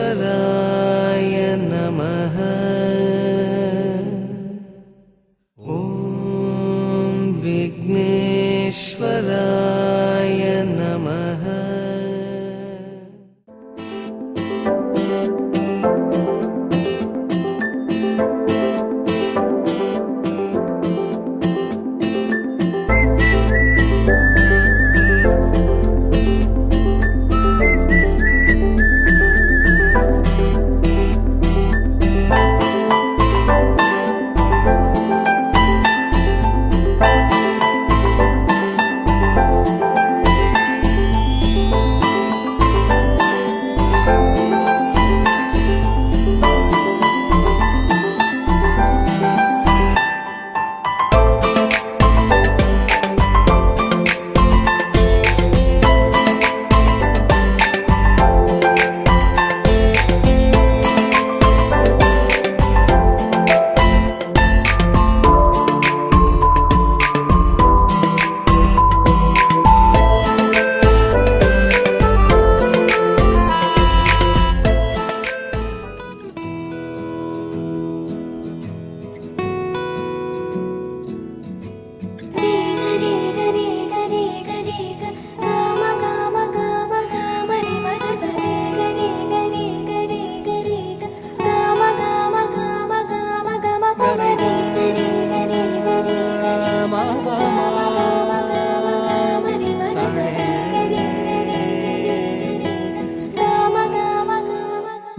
विघ्नेश्वराय नमः। ॐ विघ्नेश्वराय नमः।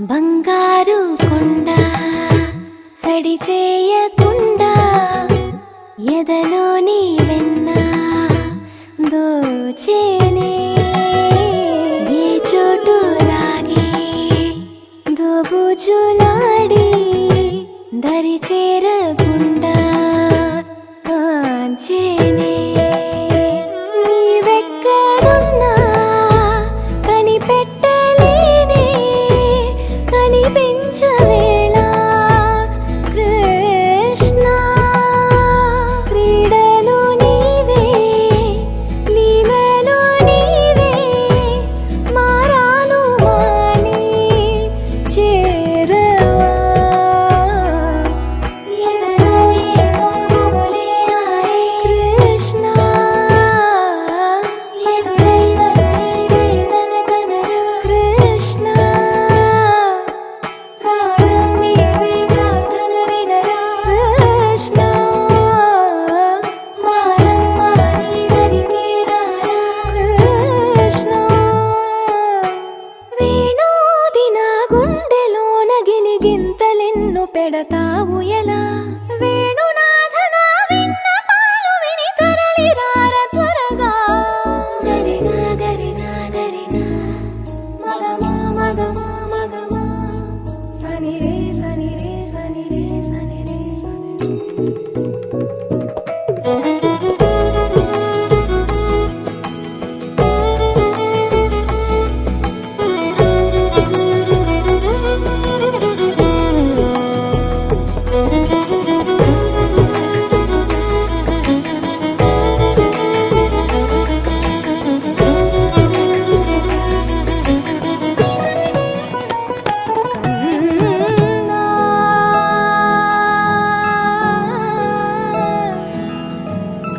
బంగారు కొండ సడి చేయకుండా ఎదలోని వెన్న దోచేనే ఏ చోటు లాగే దోబుజులాడి దరి చేరకుండా కాంచేనే నీవెక్కడున్నా కనిపెట్టలేనే కనిపించవేళ కృష్ణ క్రీడలు నీవే లీలలు నీవే మారాను మాని చేరవా కృష్ణ ఎదురై వచ్చి వేదన కనరా కృష్ణ ప్రాణం నీవే ప్రార్థన వినరా కృష్ణ మారమ్మ నీ దరికి రారా కృష్ణ వేణోది నా గుండెలోన గిలిగింతలెన్ను పెడతావు ఎలా వేణునాథ నా విన్నపాలు విని తరలి రార త్వరగా గరిగా గరిగా గరిగా మగమా మగమా మగమా సని రే సని రే సని రే సని రే సని రే.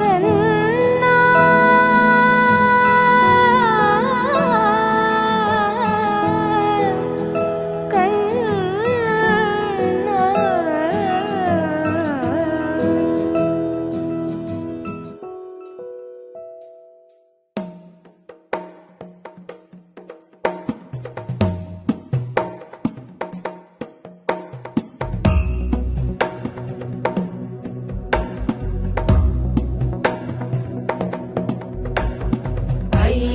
కన్నా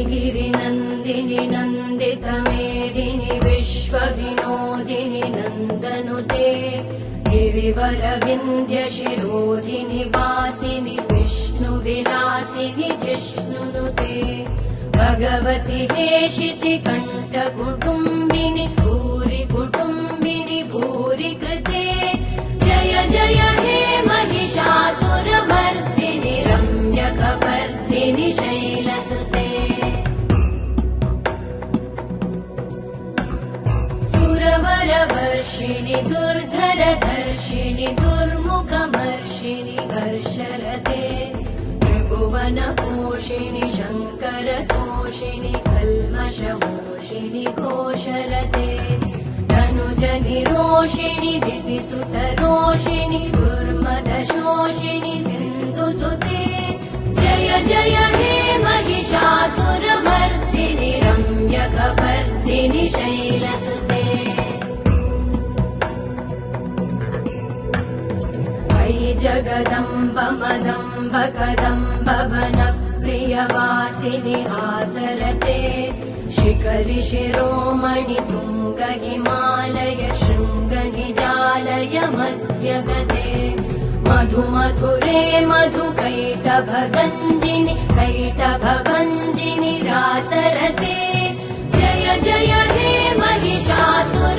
गिरिनन्दिनि नन्दितमेदिनि विश्वविनोदिनि नन्दनुते गिरिवरविन्द्यशिरोधिनि वासिनि विष्णुविलासिनि जिष्णुनुते भगवति हेशिति कण्ठकुटुम्बिनि भूरि कुटुम्बिनि भूरि कृते जय जय हे महिषासुरमर्दिनि रम्यकपर्दिनि शैलसुते वर्षिणि दुर्धरधर्षिणि दुर्मुखमर्षिणि हर्षरते त्रिभुवनपोषिणि शङ्करतोषिणि कल्मषमोषिणि घोषरते तनुजनिरोषिणि दितिसुतरोषिणि दुर्मदशोषिणि सिन्धुसुते जय जय हे महिषासुरमर्दिनि रम्यकपर्दिनि शैलसुते अयि जगदम्ब मदम्ब कदम्ब वनप्रियवासिनि हासरते शिखरि शिरोमणि तुङ्ग हिमालय शृङ्ग निजालय मध्यगते मधु मधुरे मधुकैटभगञ्जिनि कैटभभञ्जिनि रासरते जय जय हे महिषासुरमर्दिनि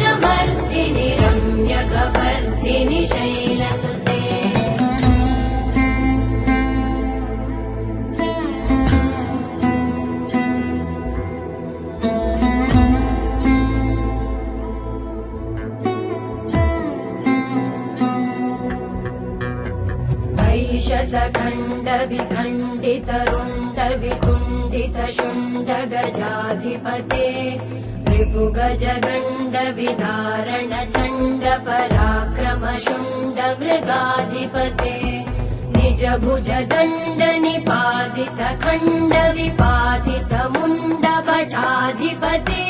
रम्यकपर्दिनि शैलसुते शतखण्ड विखण्डित रुण्ड वितुण्डित शुण्ड गजाधिपते रिपुगज गण्ड विदारण चण्ड पराक्रम शुण्ड मृगाधिपते निज भुज दण्ड निपातित खण्ड विपातित मुण्ड भटाधिपते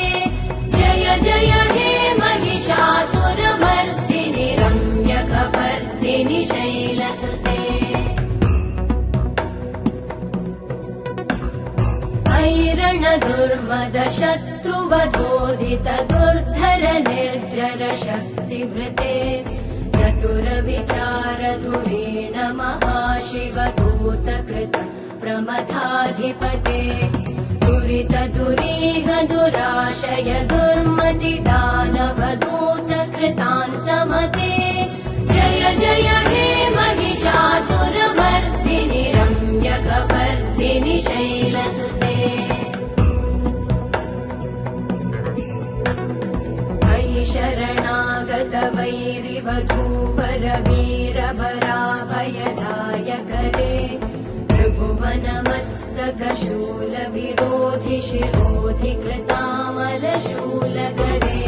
जय जय हे महिषासुरमर्दिनि रम्यकपर्दिनि शैलसुते ऐरण दुर्मद शत्रुवधोदित दुर्धर निर्जर शक्तिभृते चतुर विचार धुरेण महाशिव दूतकृत प्रमथाधिपते दुरित दुरीह दुराशय दुर्मति दानव दूत कृतान्तमते जय जय हे महिषासुरमर्दिनि रम्यकपर्दिनि शैलसुते अयि शरणागत वैरिवधूवर वीरभराभयदायकरे त्रिभुवनमस्तक शूल विरोधि शिरोधि कृतामल शूलकरे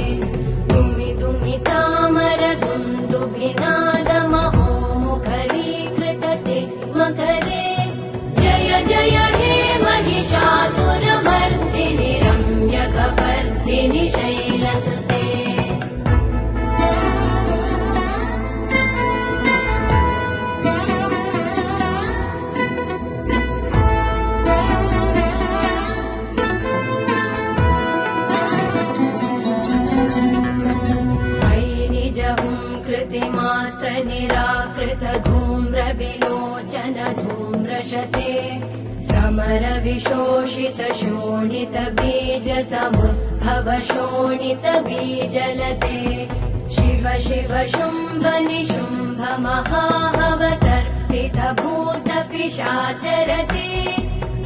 दुमि दुमि तामर दुन्दुभिनाद महोमुखरीकृतते मकरे जय जय हे महिषासुरमर्दिनि रम्यकपर्दिनि शैलसुते मात्र निराकृत धूम्र विलोचन धूम्रशते समर विशोषित शोणित बीज समुद्भव शोणित बीजलते शिव शिव शुम्भ निशुम्भ महाहवतर्पित भूत पिशाचरते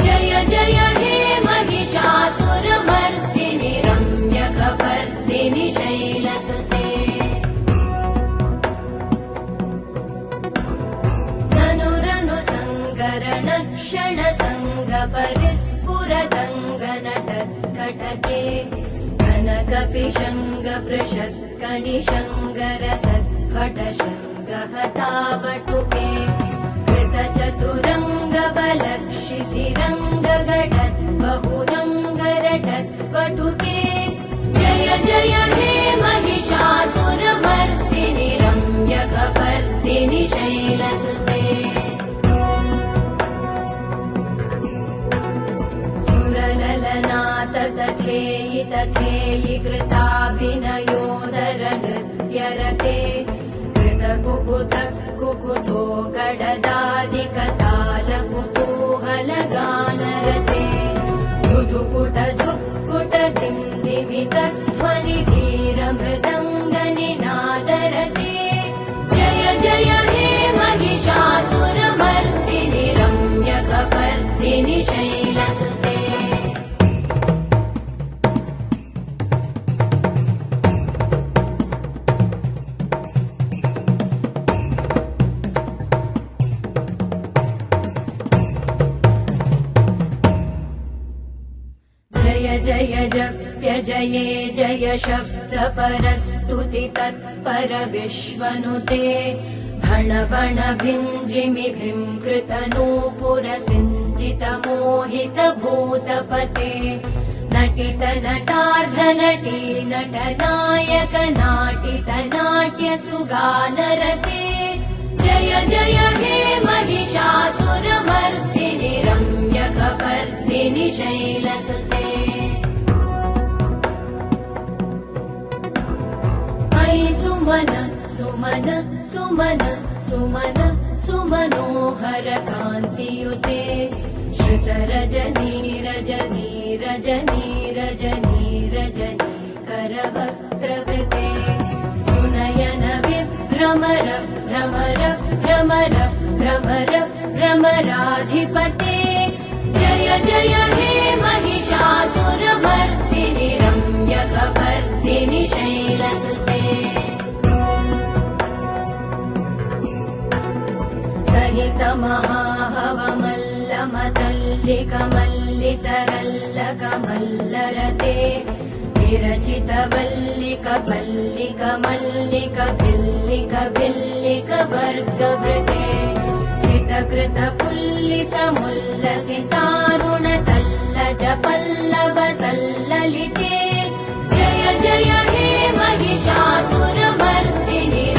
जय जय हे महिषासुरमर्दिनि रम्यकपर्दिनि शैलसुते क्षण संग परिस्फुरदङ्गनटत्कटके कनकपिशङ्ग पृषत्कनिशङ्गर सत्फट शृङ्गहतावटुके कृतचतुरङ्ग बलक्षितिरङ्ग घटत् बहुरङ्गरटत्पटुके जय जय हे महिषासुरमर्दिनि रम्यकपर्दिनि शैलसुते तथेयि तथेयि कृताभिनयोदर नृत्यरते कृतकुकुत कुकुतो गडदादिकताल कुतूहलगानरते धुधुकुट धुक्कुट दिन्दिमितध्वनि धीर मृदङ्गनिनादरते जय जय हे महिषासुरमर्दिनि रम्यकपर्दिनि शैलसुते जय जय जप्य जये जय शब्द परस्तुति तत्पर विश्वनुते भण भण भिञ्जिमि भींकृत नूपुर सिञ्चित मोहित भूतपते नटित नटार्ध नटी नटनायक नाटित नाट्य सुगानरते जय जय हे महिषासुरमर्दिनि रम्यकपर्दिनि शैलसुते अयि सुमन सुमन सुमन सुमन सुमनोहर कान्तियुते श्रुत रजनी रजनी रजनी रजनी रजनी करवक्त्रवृते सुनयन विभ्रमर भ्रमर भ्रमर भ्रमर भ्रमराधिपते जय जय हे महिषासुरमर्दिनि रम्यकपर्दिनि शैलसुते सहित महाहवमल्लमतल्लिकमल्लितरल्लकमल्लरते विरचित वल्लिक पल्लिक मल्लिक भिल्लिक भिल्लिक वर्गवृते सितकृत पुल्लिस मुल्लसितारुण तल्लज पल्लव सल्ललिते जय जय हे महिषासुरमर्दिनि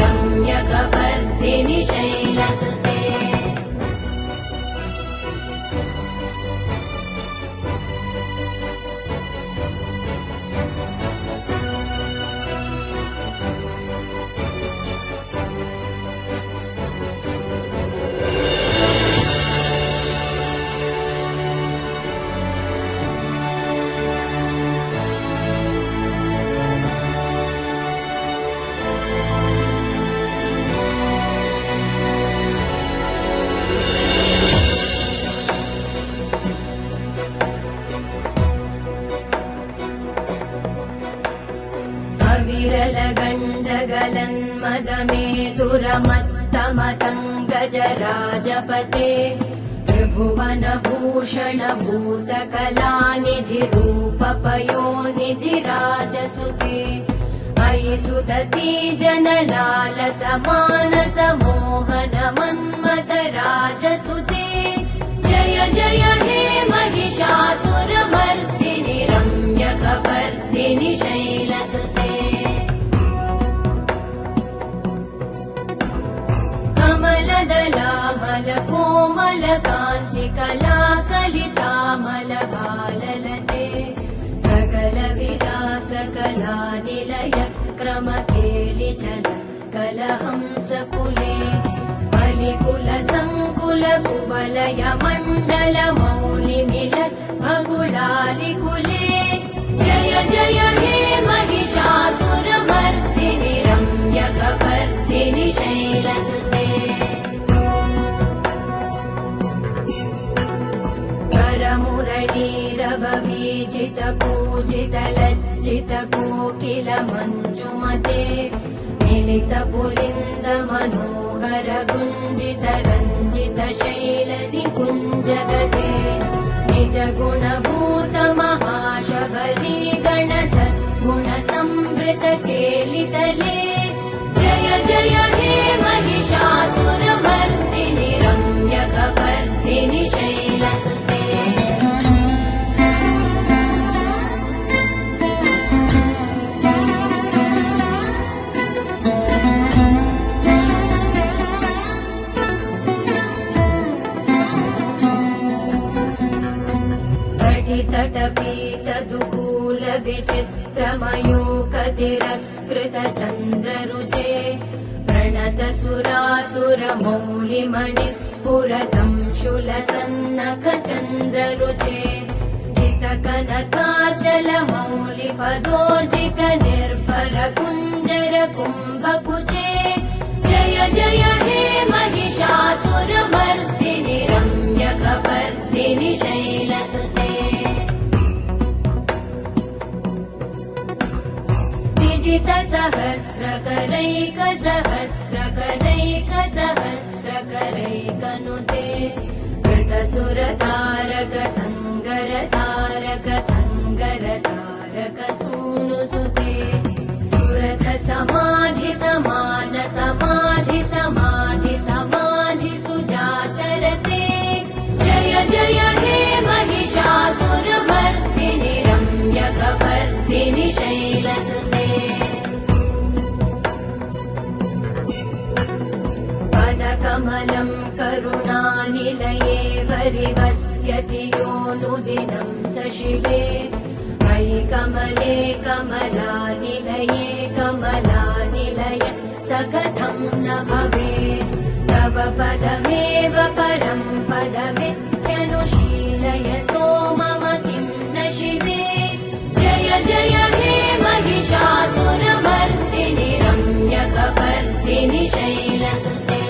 रम्यकपर्दिनि शैलसुते विरलगण्डगलन्मदमेदुरमत्तमतङ्गजराजपते त्रिभुवनभूषण भूतकलानिधिरूपपयोनिधिराजसुते अयि सुदती जनलालस मानस मोहन मन्मथ राजसुते जय जय हे महिषासुरमर्दिनि रम्यकपर्दिनि शैलसुते कमलदलामल कोमल कान्ति कला कलितामल भाललते सकल विलास कला निलय क्रम केलिचल कलहंस कुले बलिकुल संकुल कुवलय मण्डल मौलि मिलत् भकुलालिकुले जय जय हे महिषासुरमर्दिनि रम्यकपर्दिनि शैलसुते करमुरलीरववीजित कूजित लज्जित कोकिल मञ्जुमते मिलित पुलिन्द मनोहर गुञ्जित रञ्जित शैल निकुञ्जगते निज गुणभूत महाशबरी गण सद्गुण संभृत केलितले जय जय हे महिषासुरमर्दिनि रम्यकपर्दिनि शैलसुते तटपीत दुकूल विचित्रमयूकतिरस्कृत चन्द्ररुचे प्रणत सुरासुर मौलिमणिस्फुरतं शूलसन्नख चन्द्ररुचे चित कनकाचल मौलि पदोर्जित निर्भर कुञ्जर कुम्भकुचे जय जय हे महिषासुरमर्दिनि रम्यकपर्दिनि शैलसुते विजित सहस्रकरैक सहस्रकरैक सहस्रकरैकनुते कृत सुरतारक संगर तारक संग अङ्गरतारकसूनुसुते सुरथ समाधि समान समाधि समाधि समाधि सुजातरते जय जय हे महिषासुरमर्दिनि रम्यकपर्दिनि शैलसुते पदकमलं करुणानिलये परिवस्यति योऽनुदिनं स शिवे मयि कमले कमलानिलये कमलानिलय स कथं न भवेत् तव पदमेव परं पदमित्यनुशीलयतो मम किं न शिवे जय जय हे महिषासुरमर्दिनि रम्यकपर्दिनि शैलसुते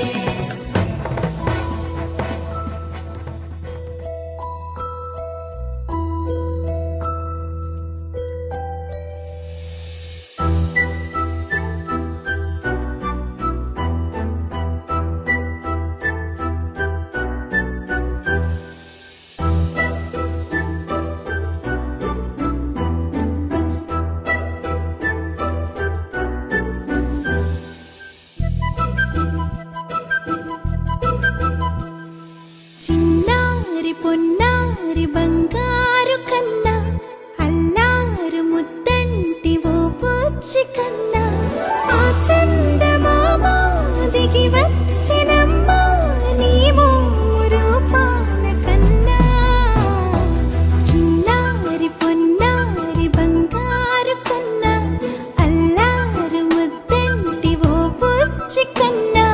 చిన్నారి పొన్నారి బంగారు కన్నా అల్లారు ముద్దంటి ఓ పూచి కన్నా ఆ చందమామ దిగి వచ్చినమ్మా నీవు రూపాన కన్నా చిన్నారి పొన్నారి బంగారు కన్నా అల్లారు ముద్దంటి ఓ పూచి కన్నా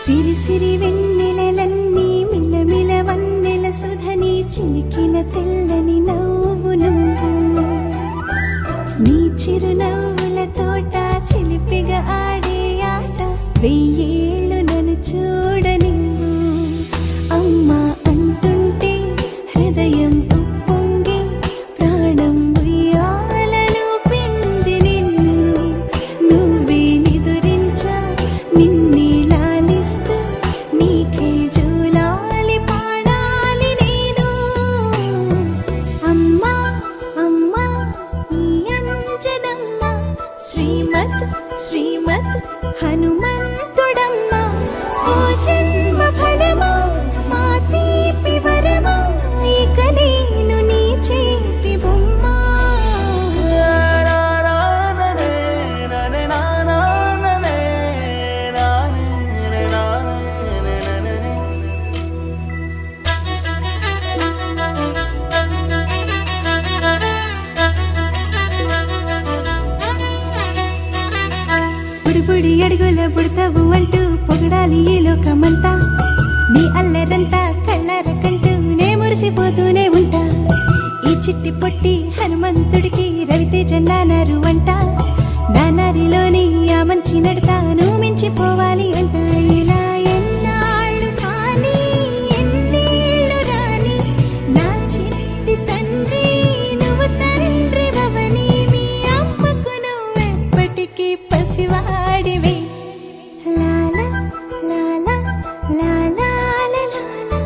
సిరి సిరి వెన్నెలలన్నీ మిలమిల వన్నెల సుధని చిలికిన తెల్లని నవ్వు నువ్వు నీ చిరునవ్వుల తోట చిలిపిగా ఆడే ఆట వెయ్యేళ్ళు నన్ను చూడనివ్వు అమ్మా అంటుంటే హృదయం ఉప్పొంగి ప్రాణం ఉయ్యాలలో పిండి నిన్ను నువ్వే నిదురించా నిన్నే లాలిస్తూ నీకే జూలాలి పాడాలి నేను అమ్మా అమ్మా ఈ అంజనమ్మ శ్రీమత్ శ్రీమత్ హనుమంతుడమ్మ ఓ జన్మ ఫలమా మా తీపి వరమా ఇక నేను నీ చేతి బొమ్మ బుడిబుడి అడుగుల బుడతావు అంటూ పొగడాలి ఈ లోకమంతా నీ అల్లరంతా కళ్ళారకంటూ నే మురిసిపోతూనే ఉంటా ఈ చిట్టి పొట్టి హనుమంతుడికి రవితేజ నానారు అంట నానారిలోని ఆ మంచి నడతాను మించిపోవాలి అంట ఇలా ఎన్నాళ్ళు కానీ ఎన్నేళ్ళు రాని నా చిట్టి తండ్రి నువ్వు తండ్రి భవని మీ అమ్మకు నువ్వెప్పటికీ పసివాడివి లాలా లాలా లాలా లాలా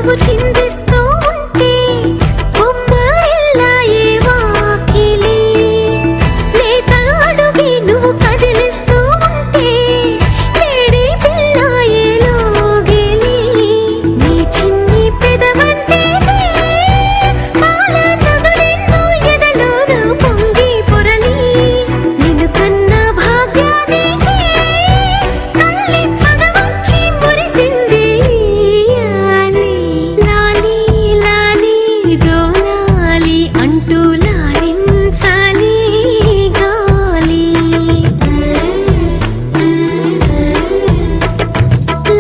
నువ్వు చిందిస్తూ ఉంటే బొమ్మరిల్లాయే వాకిలి లేత అడుగే నువ్వు కదిలిస్తూ ఉంటే వేడి పిల్లాయే లోగిలి నీ చిన్ని పెదవంటే పాల నదులెన్నో ఎదలోన పొంగి పొరలి నిన్ను కన్న భాగ్యానికి తల్లి పదవచ్చి మురిసింది లాలి లాలి జోలాలి అంటూ లాలించాలి గాలి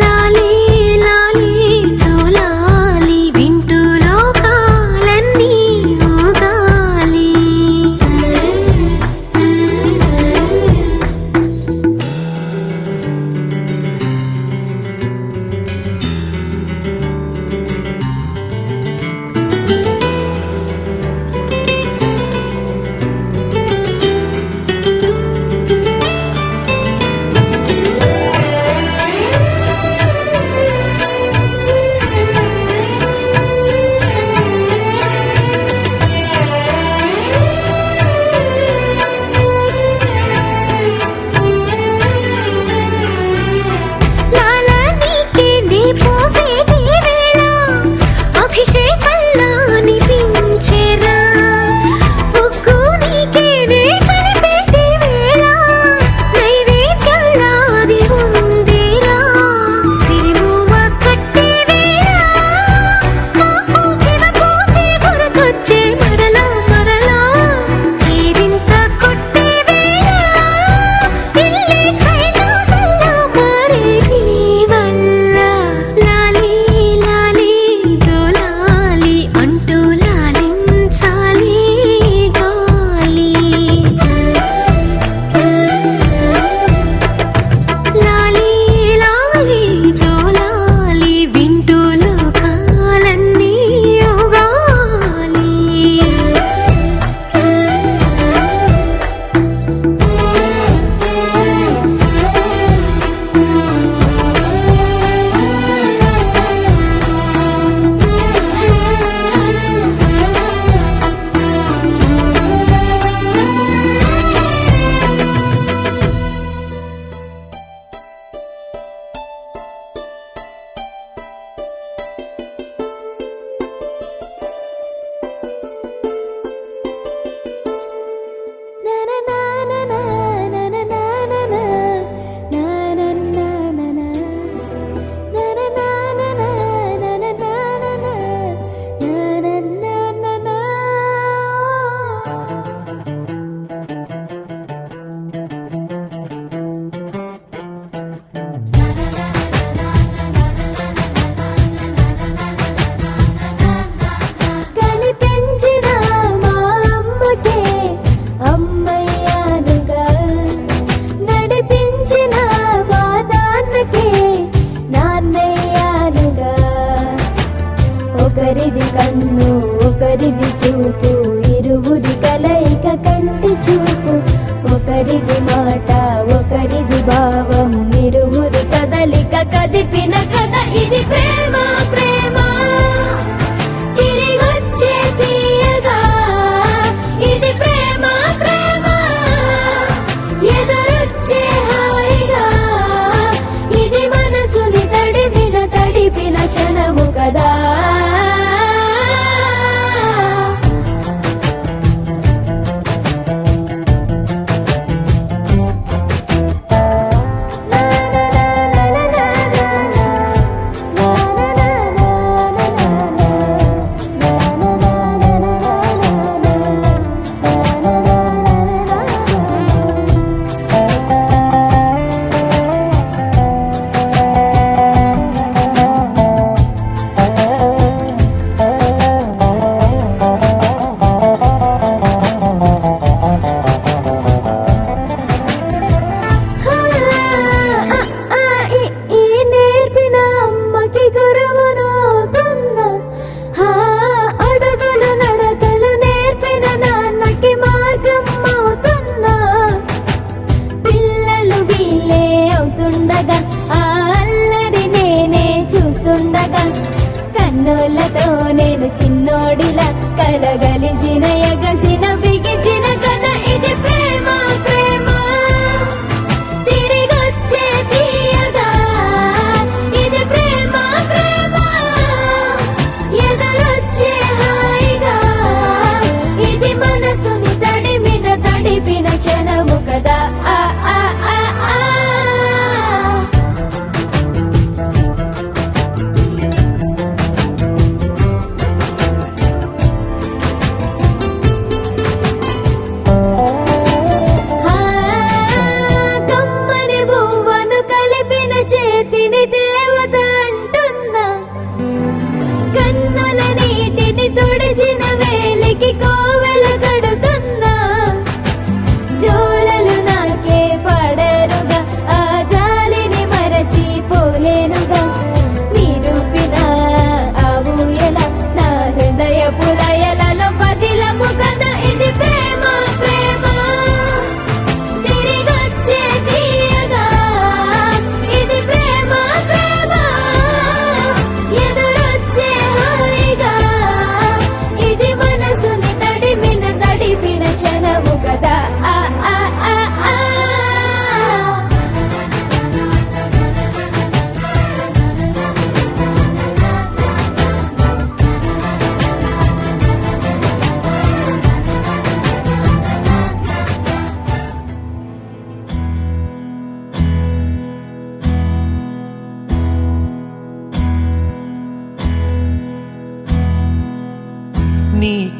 లాలి లాలి జోలాలి వింటూ లోకాలన్నీ ఊగాలి లాల నీకే నీ పోసేటి వేళ అభిషేకంలా అనిపించేరా ముగ్గు నీకే నే కలిపేటి వేళ నైవేద్యంలా అది ఉందేరా సిరిమూవ కట్టే వేళ మాకు శివ పూజే గుర్తొచ్చే మరలా మరలా తీరింత కొట్టే వేళ ఇల్లే కైలాసంలా మారే నీ వల్ల లాలి లాలి జోలాలి అంటూ లాలించాలి గాలి లాలి లాలి జోలాలి వింటూ లోకాలన్నీ ఊగాలి కనిపించిన మా అమ్మకే అమ్మయ్యానుగా నడిపించిన మా నాన్నకే నాన్నయ్యానుగా ఒకరిది కన్ను ఒకరిది చూపు ఇరువురి కలయిక కంటి చూపు ఒకరిది మాట ఒకరిది భావం ఇరువురి కదలిక కదిపిన కథ ఇది ప్రేమ ప్రేమ తిరిగొచ్చే తీయగా ఇది ప్రేమ ప్రేమ ఎదురొచ్చే హాయిగా ఇది మనసుని తడిపిన క్షణము కదా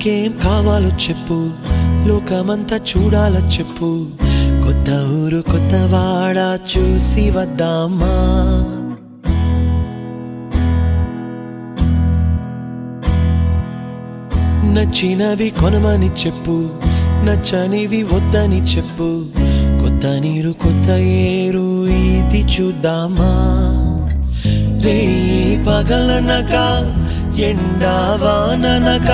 నీకేం కావాలో చెప్పు, లోకమంతా చూడాలో చెప్పు, కొత్త ఊరు కొత్త వాడ చూసి వద్దామా. నచ్చినవి కొనమని చెప్పు, నచ్చనివి వద్దని చెప్పు, కొత్త నీరు కొత్త ఏరు ఇది చూద్దామా. రే పగలనక ఎండావాననక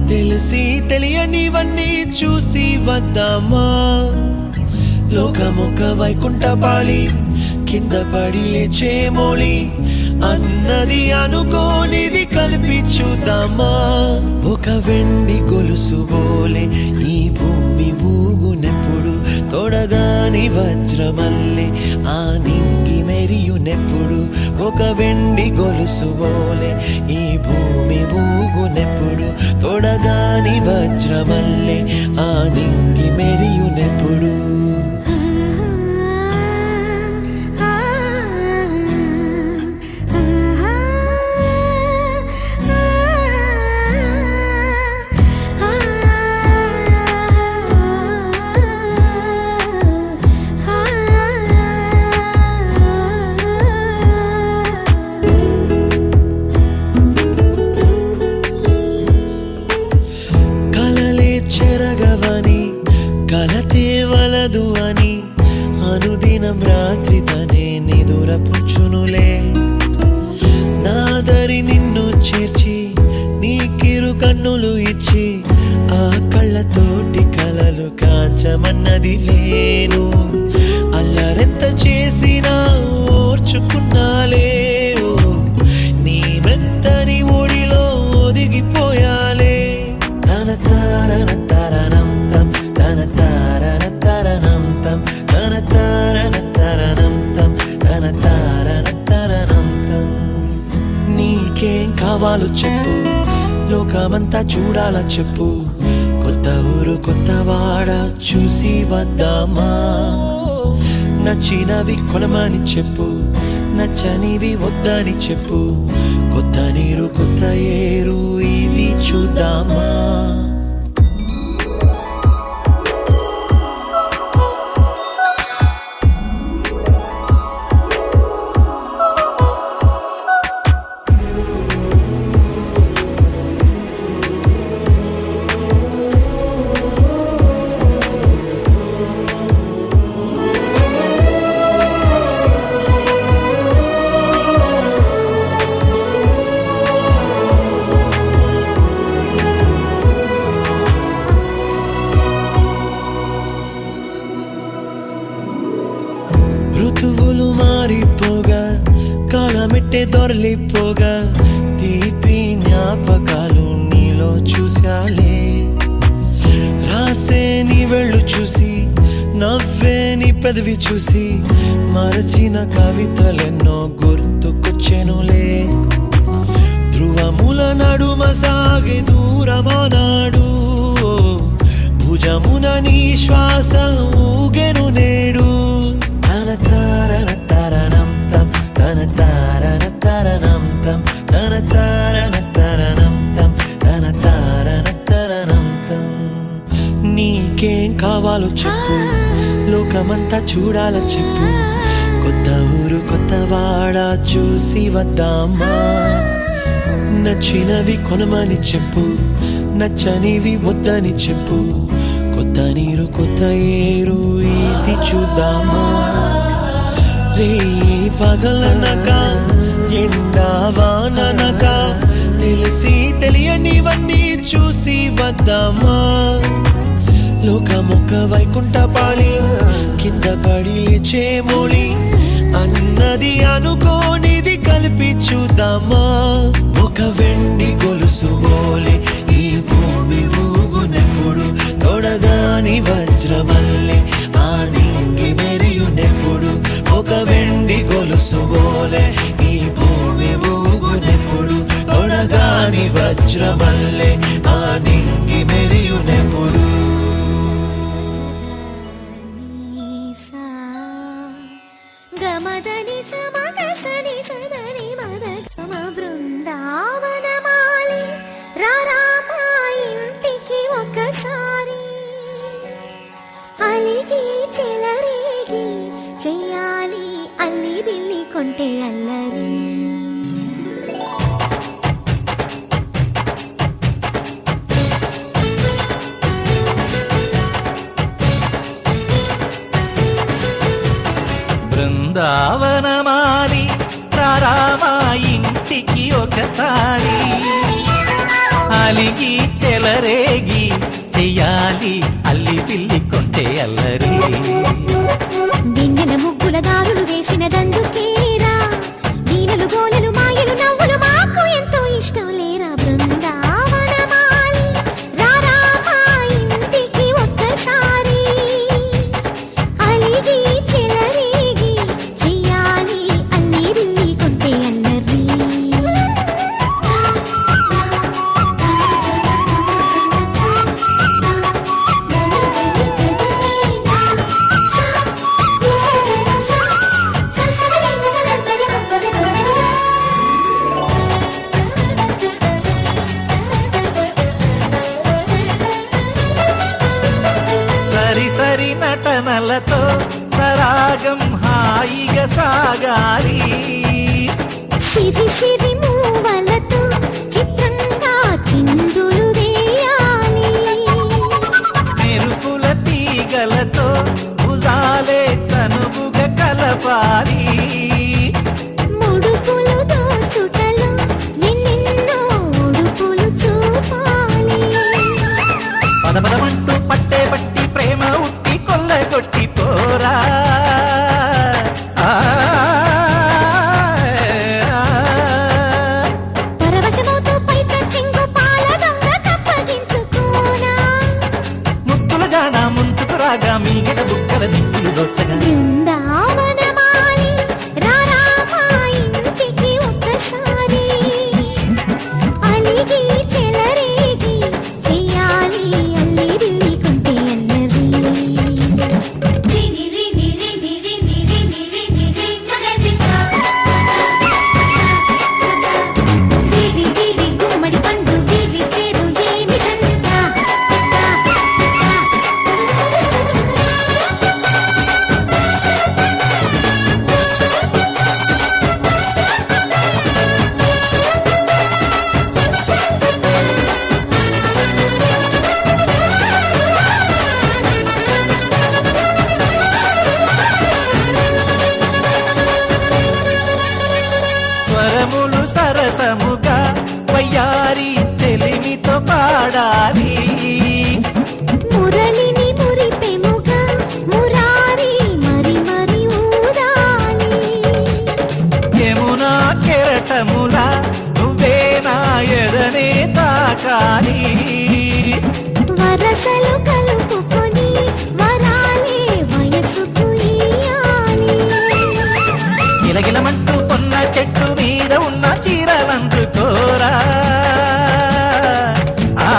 తెలిసి తెలియనివన్నీ చూసి వద్దామా. లోకమొక వైకుంఠపాళి, కింద పడి లేచే మోళి, అన్నది అనుకోనిది కలిపి చూద్దామా. ఒక వెండి గొలుసు బోలే ఈ భూమి ఊగునెప్పుడు, తొడగాని వజ్రమల్లె ఆ నింగి మెరియునెప్పుడు. ఒక వెండి గొలుసు బోలే ఈ భూమి ఊగునెప్పుడు, తొడగాని వజ్రమల్లె ఆ నింగి మెరియునెప్పుడు. చెరగవని కలతే వలదు అని అనుదినం రాత్రి తనే నిదురపుచ్చునులే. నాదరి నిన్ను చేర్చి నీకిరు కన్నులు ఇచ్చి, ఆ కళ్ళతోటి కలలు కాంచమన్నది లేను. అల్లరెంత చేసినా ఓర్చుకున్నాలే, నీ మెత్తని ఒడిలో ఒదిగిపోయాలే. తన తారన తరణం తం, తన తారన తరణం తం, తన తారన తరణం తం, తన తారన తరణం తం. నీకేం కావాలో చెప్పు, లోకమంతా చూడాలా చెప్పు, కొత్త ఊరు కొత్త వాడ చూసి వద్దామా. నచ్చినవి కొనమని చెప్పు, నచ్చనివి వద్దని చెప్పు, కొత్త నీరు కొత్త ఏరు ఇది చూద్దామా. ఋతువులు మారిపోగా, కాలమెట్టే దొరలిపోగా, తీపి జ్ఞాపకాలు నీలో చూశాలే. రాసే నీ వెళ్ళు చూసి, నవ్వే నీ పెదవి చూసి, మరచిన కవితలెన్నో గుర్తుకొచ్చెనులే. ధ్రువముల నడుమ సాగే దూరమానాడు, భుజమున నీ శ్వాస ఊగెను నేడు. తన తారన తరణం తం, తన తారన తరణం తం, తన తారన తరణం తం, తన తారన తరణం తం. నీకేం కావాలో చెప్పు, లోకమంతా చూడాలో చెప్పు, కొత్త ఊరు కొత్త వాడ చూసి వద్దామా. నచ్చినవి కొనమని చెప్పు, నచ్చనివి వద్దని చెప్పు, కొత్త నీరు కొత్త ఏరు ఇది చూద్దామా. రే పగలనక ఎండావాననక తెలిసి తెలియనివన్నీ చూసి వద్దామా. లోకమొక వైకుంఠపాళి, కింద పడి లేచే మోళి, అన్నది అనుకోనిది కలిపి చూద్దామా. ఒక వెండి గొలుసు బోలే ఈ భూమి ఊగునెప్పుడు, తొడగాని వజ్రమల్లె ఆ నింగి మెరియునెప్పుడు. ఒక వెండి గొలుసు బోలే ఈ భూమి ఊగునెప్పుడు, తొడగాని వజ్రమల్లె ఆ నింగి మెరియునెప్పుడు. గమదని సమగసని సదని మద గమ బృందావనమాలి రారామా ఇంటి ఇంటికి ఒకసారి అలిగి చెలరేగి చెయ్యాలి అల్లి పిల్లి కొంటే అల్లరి వెన్నెల ముగ్గుల దారులు వేసిన దందుకేరా వీణలు గోలలు మాయలు నవ్వులు మాకు ఎంతో ఇష్టం లేరా బృందావనమాలి రారా మా ఇంటికి ఒక్కసారి అలిగి చెలరేగి చెయ్యాలి అల్లిరిల్లి కొంటే అల్లరి సరి సరి నటనలతో సరాగం హాయిగా సాగాలి సిరి సిరి మూవలతో చిత్రంగా చిందులు వేయాలి మెరుపుల తీగలతో భుజాలే చనువుగా కలపాలి ముడుపులు దోచుటలో ఎన్నెన్నో ఉడుపులు చూపాలి పదపదమంటూ పట్టే పట్టి ప్రేమ ఉట్టి కొల్లగొట్టి పోరా ఆ, పరవశమవుతూ పైట చెంగు పాల దొంగ కప్పగించుకోనా ముక్కుల జాన ముందుకు రాగా మీగడ బుక్కల దిక్కులు దోచగా బృందావనమాలి రారా మా ఇంటికి ఒక్కసారి అలిగి చెలరేగి చెయ్యాలి అల్లిరిల్లి కొంటే అల్లరి రిని రిని రిని రిని రిని రిని రి మగరి సా రిరి రిరి గుమ్మడి పండు రిరి చేరు ఏమిటంట స్వరములు సరసముగా వయ్యారి చెలిమితో పాడాలి మురళిని మురిపెముగా మురారి మరి మరి ఊదాలి యమునా కెరటములా నువ్వే నా ఎదనే తాకాలి వరసలు కలుపుకొని వరాలే వయసుకు ఇయ్యాలి గిలగిలమంటూ కొన్న చెట్టు మీద ఉన్న చీరలందుకోరా ఆ,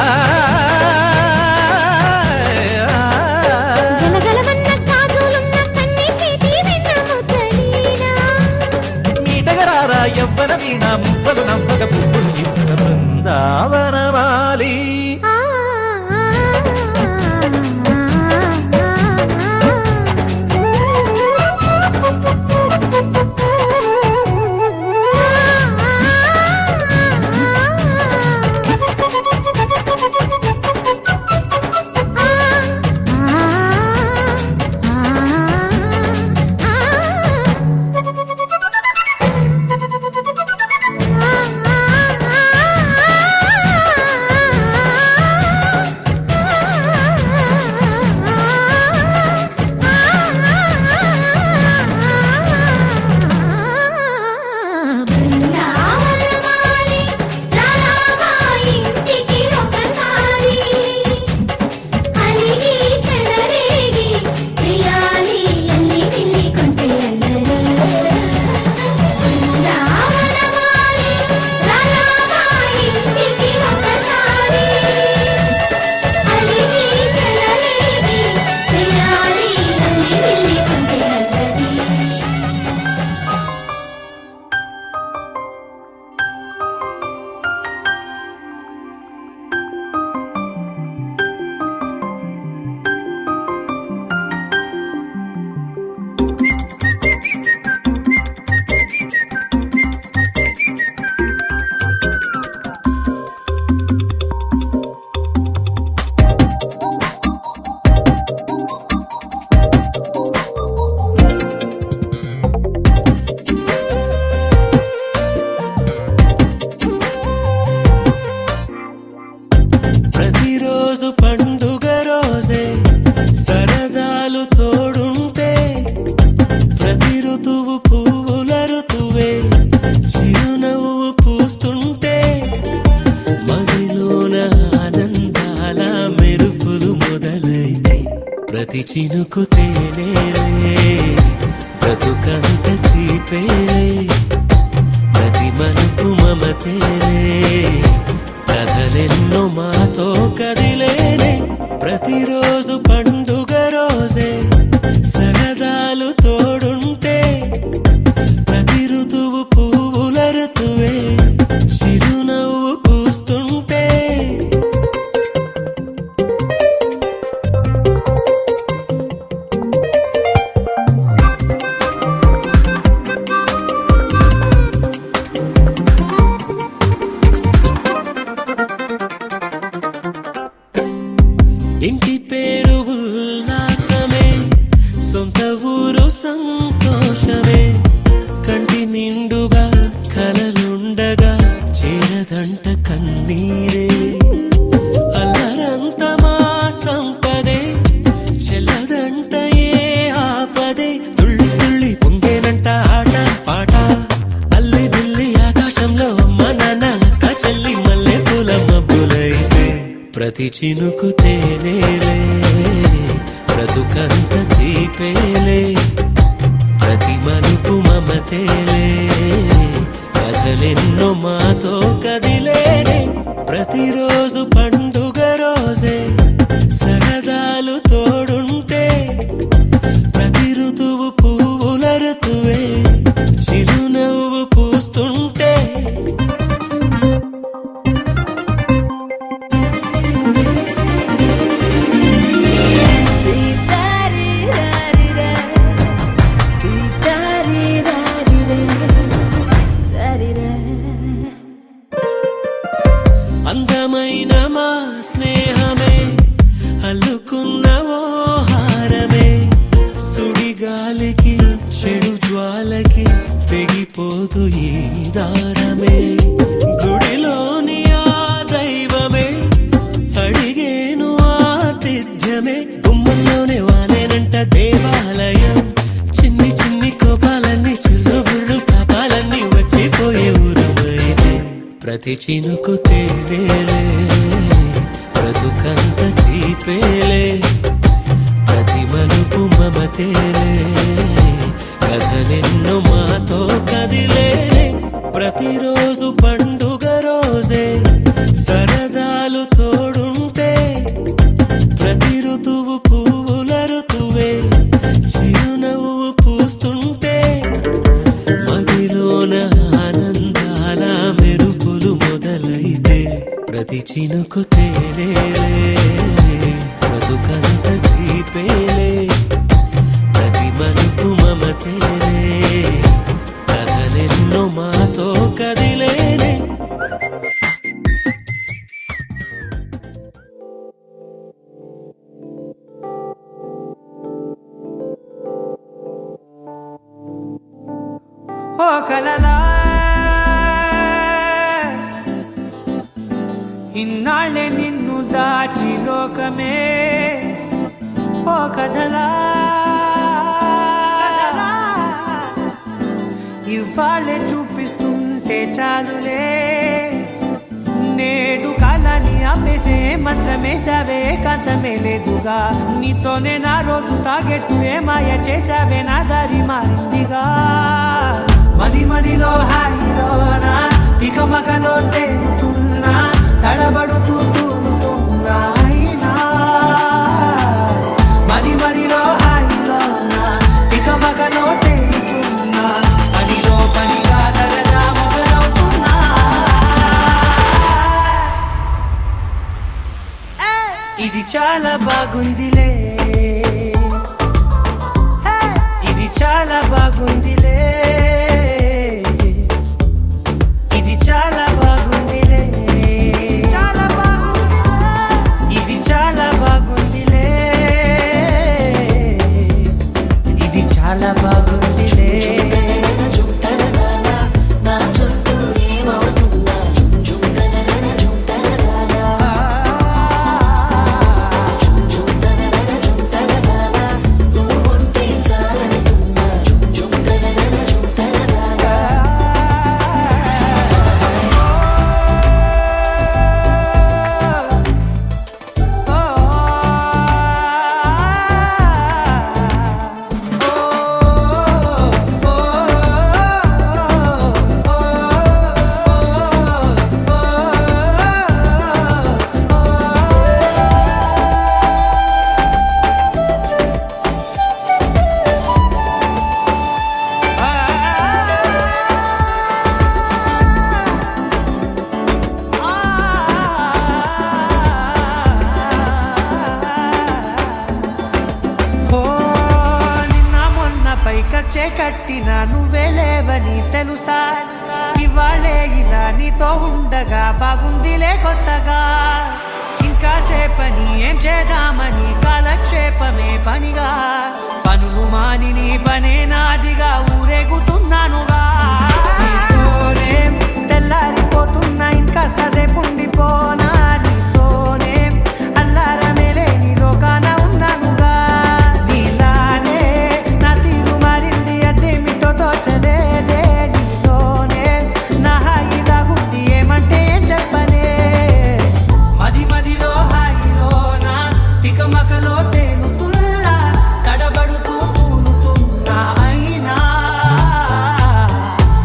గలగలమన్న కాజులున్న కన్ని చేతి వెన్న ముద్దలీనా మీటగరారా ఎవ్వర వీణ మువ్వలు నవ్వగ పువ్వులు ఇవ్వగ బృందావనమాలి ఆ ఆ పండుగ రోజే సరదాలు తోడుంటే ప్రతి ఋతువు పువ్వుల ఋతువే చిరునవ్వు పూస్తుంటే మదిలోన ఆనందాల మెరుపులు మొదలైతే ప్రతి చినుకు తేనేలే బ్రతుకంత తీపేలే ప్రతి మలుపు మమతేలే కథలెన్నో మాతో కదిలేనే ప్రతిరోజు పండుగ రోజే సరదాలు తోడుంటే ప్రతి ఋతువు పువ్వుల ఋతువే చిరునవ్వు పూస్తుంటే ఇంటి పేరు ఉల్లాసమే సొంత ఊరు సంతోషమే కంటి నిండుగా కలలుండగా చేరదంట కన్నీరే అల్లరంత మా సంపదే చెల్లదంట ఏ ఆపదే తుళ్ళి తుళ్ళి పొంగేనంట ఆట పాట అల్లి బిల్లి ఆకాశంలో అమ్మ నాన్న అక్క చెల్లి మల్లె పూల మబ్బులైతే ప్రతి చినుకు తేనేలే బ్రతుకంత తీపేలే ప్రతి మలుపు మమతేలే కథలెన్నో మాతో కదిలేనే ప్రతిరోజు పండుగ రోజే సరదాలు తోడుంటే ప్రతి ఋతువు పువ్వుల ఋతువే చిరునవ్వు పూస్తుంటే అందమైన మా స్నేహమే అల్లుకున్న ఓ హారమే సుడిగాలికి చెడు జ్వాలకి తెగిపోదు ఈ దారమే గుడిలోని ఆ దైవమే అడిగేను ఆతిథ్యమే గుమ్మంలోనే వాలేనంట దేవాలయం చిన్ని చిన్ని కోపాలన్నీ చిల్లుబుర్రు తాపాలన్నీ వచ్చిపోయే ఊరమైతే ప్రతి చినుకు తేనేలే బ్రతుకంత తీపేలే ప్రతి మలుపు మమతేలే కథలెన్నో మాతో కదిలేనే ప్రతిరోజు పండుగ రోజే సరదాలు తోడుంటే ప్రతి ఋతువు పువ్వుల ఋతువే చిరునవ్వు పూస్తుంటే మదిలోన ఆనందాల మెరుపులు మొదలైతే ప్రతి చినుకు తేనేలే బ్రతుకంత తీపేలే ప్రతి మలుపు మమతేలే కథలెన్నో మాతో కదిలేనే ఓ కలలా ఇన్నాళ్ళే నిన్ను దాచి లోకమే ఓ కథలా ఇవాళ్ళే చూపిస్తుంటే చాలులే నేడు కాలాన్ని ఆపేసే మంత్రమేశావే కాంతమే లేదుగా నీతోనే నా రోజు సాగెట్టు ఏ మాయ చేశావే నా దారి మారిందిగా మది మదిలో హాయిలోనా ఇక మగలో తేలుతున్నా తడబడుతూ తూలుతున్నా అయినా మది మదిలో హాయిలోనా ఇక మగలో తేలుతున్నా పనిలో పనిగా సరదా మొదలవుతున్నా ఇది చాలా బాగుందిలే ఇది చాలా బాగుందిలే ఇది చాలా బాగుందిలే చాలా బాగుంది ఇది చాలా బాగుందిలే ఇది చాలా బాగుందిలే ఆశే కట్టినా నువ్వే లేవని తెలుసా ఇవాళే ఇలా నీతో ఉండగా బాగుందిలే కొత్తగా ఇంకా సేపని ఏం చేద్దామని కాలక్షేపమే పనిగా పనులు మాని నీ పనే నాదిగా ఊరేగుతున్నానుగా నీతోనే తెల్లారిపోతున్నా ఇంకాస్త సేపు ఉండిపోనా నీతోనే అల్లారమే లేని లోకాన ఉన్నానుగా నీలానే నా తీరు మారింది అదేమిటో తోచలేదే నీతోనే నా హాయి దాగుంది ఏమంటే ఏం చెప్పనే మది మదిలో హాయిలోనా తికమకలో తేలుతున్నా తడబడుతూ తూలుతున్నా అయినా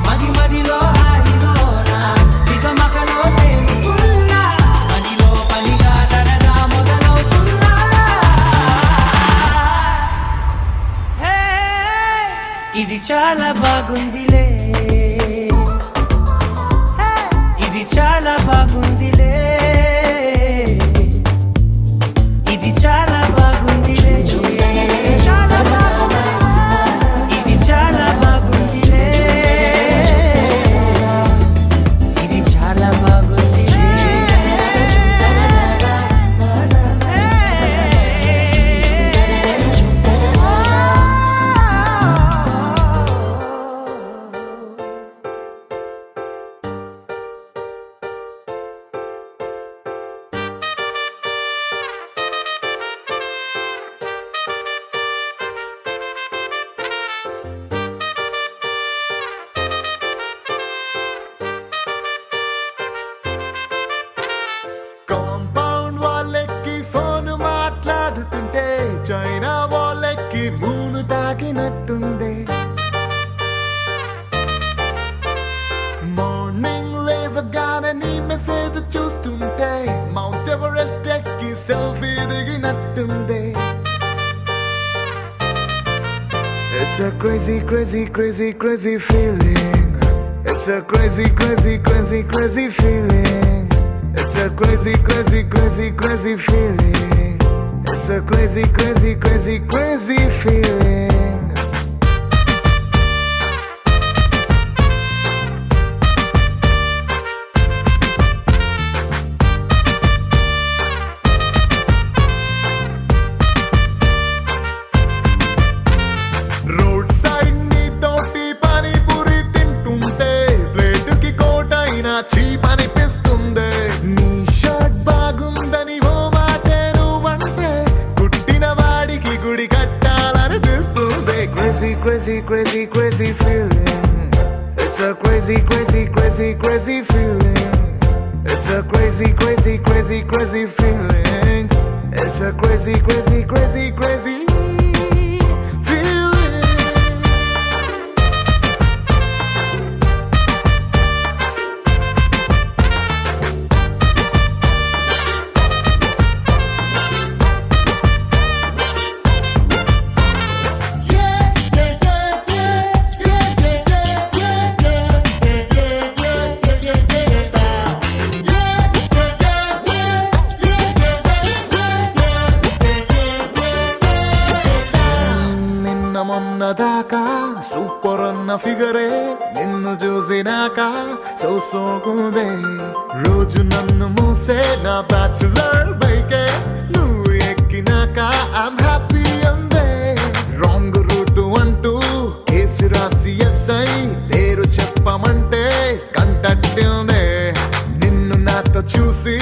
మది మదిలో హాయిలోనా తికమకలో తేలుతున్నా పనిలో పనిగా సరదా మొదలవుతున్నా హే, ఇది చాలా బాగుందిలే హే, ఇది చాలా బాగుందిలే ఇది చాలా బాగుందిలే చాలా బాగుంది ఇది చాలా బాగుందిలే ఇది చాలా బాగుందిలే కాంపౌండ్ వాళ్ళెక్కి ఫోన్ మాట్లాడుతుంటే చైనా వాళ్ళెక్కి మూను తాకినట్టుంది మార్నింగ్ లేవగానే నీ మెసేజ్ చూస్తుంటే మౌంట్ ఎవరెస్ట్ ఎక్కి selfie దిగినట్టుంది It's a crazy, crazy, crazy, crazy feeling. It's a crazy, crazy, crazy, crazy feeling. It's a crazy, crazy, crazy, crazy feeling. It's a crazy, crazy, crazy, crazy feeling. Road side నీ తోటి పానీపూరి తింటుంటే ప్లేటుకి కోటైనా cheap అనిపిస్తుంది నీ shirt బాగుందని ఓ మాటే నువ్వంటే పుట్టిన వాడికి గుడి కట్టాలనిపిస్తుంది crazy crazy crazy crazy feeling it's a crazy crazy crazy crazy feeling it's a crazy crazy crazy crazy feeling it's a crazy crazy crazy crazy feeling నిన్న మొన్న దాకా సూపర్ అన్న ఫిగరే నిన్ను చూసినాక సోకుందే రోజు నన్ను మూసే నా బ్యాచులర్ బైకే నువ్వు ఎక్కినాక ఐమ్ హ్యాపీ అందే రాంగ్ రూట్ అంటూ కేసు రాసి ఎస్ఐ పేరు చెప్పమంటే కంటట్టిందే నిన్ను నాతో చూసి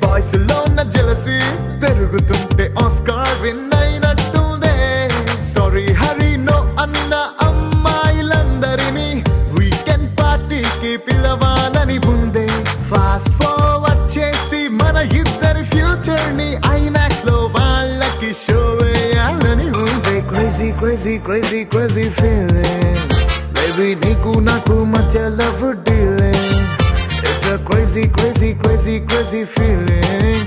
బాయ్స్ లో ఉన్న జెలసీ పెరుగుతుంటే ఆస్కార్ విన్ అయినట్టుందే సారీ హరి నో అన్న అమ్మాయిలందరినీ వీకెండ్ పార్టీకి పిలవాలని ఉందే ఫాస్ట్ ఫార్వర్డ్ చేసి మన ఇద్దరి ఫ్యూచర్ ని ఐమాక్స్ లో వాళ్ళకి షో వేయాలని ఉందే crazy crazy crazy crazy feeling baby నీకు నాకు మధ్య love dealing It's a crazy, crazy, crazy, crazy feeling.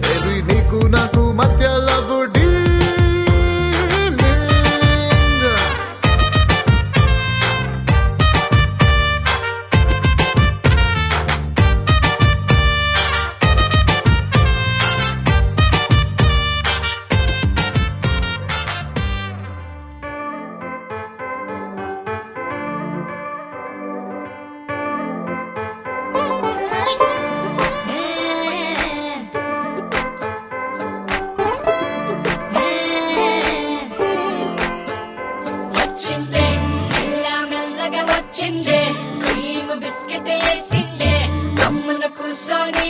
Baby, నీకు నాకు మధ్య love dealing. గమ్మున కూసోని